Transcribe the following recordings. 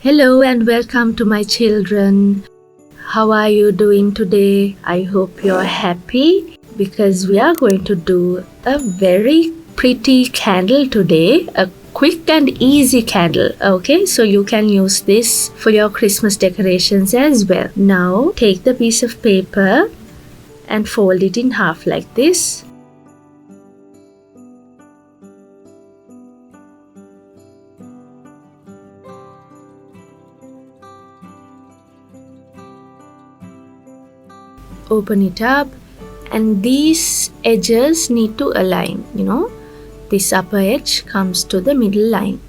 Hello and welcome to my children. How are you doing today? I hope you're happy because we are going to do a very pretty candle today, a quick and easy candle. Okay, so you can use this for your Christmas decorations as well. Now take the piece of paper and fold it in half like this. Open it up, and these edges need to align. This upper edge comes to the middle line.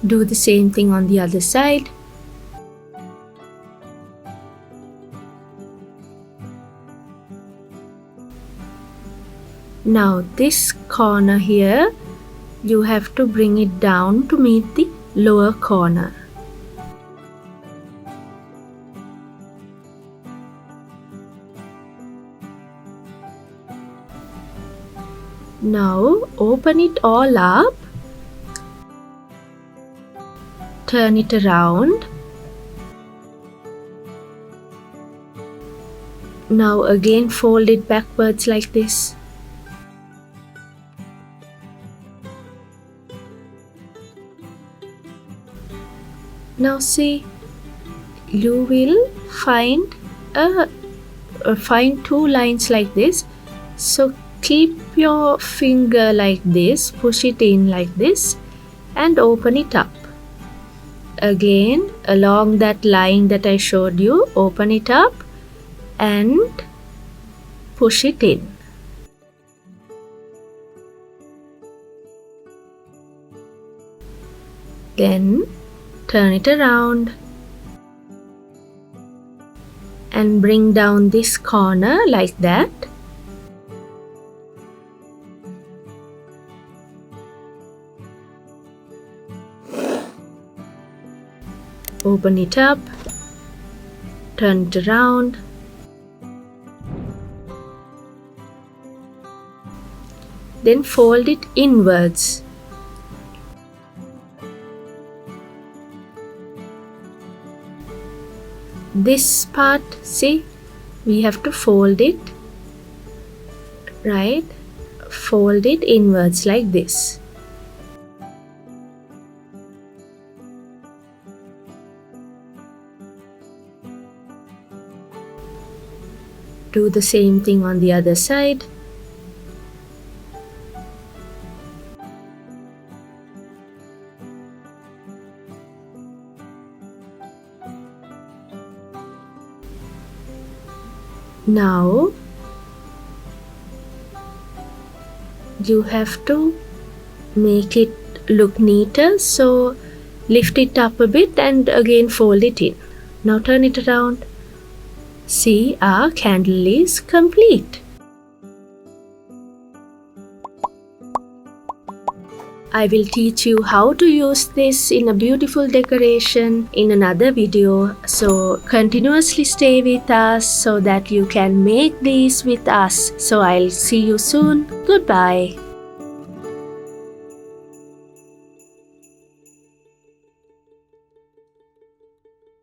Do the same thing on the other side. Now this corner here, you have to bring it down to meet the lower corner. Now open it all up, turn it around. Now again fold it backwards like this. Now see, you will find two lines like this. So keep your finger like this, push it in like this and open it up. Again, along that line that I showed you, open it up and push it in. Then turn it around and bring down this corner like that. Open it up, turn it around, then fold it inwards. This part, see, we have to fold it, right? Fold it inwards like this. Do the same thing on the other side. Now you have to make it look neater, so lift it up a bit and again fold it in. Now turn it around. See, our candle is complete. I will teach you how to use this in a beautiful decoration in another video. So continuously stay with us so that you can make these with us. So I'll see you soon. Goodbye.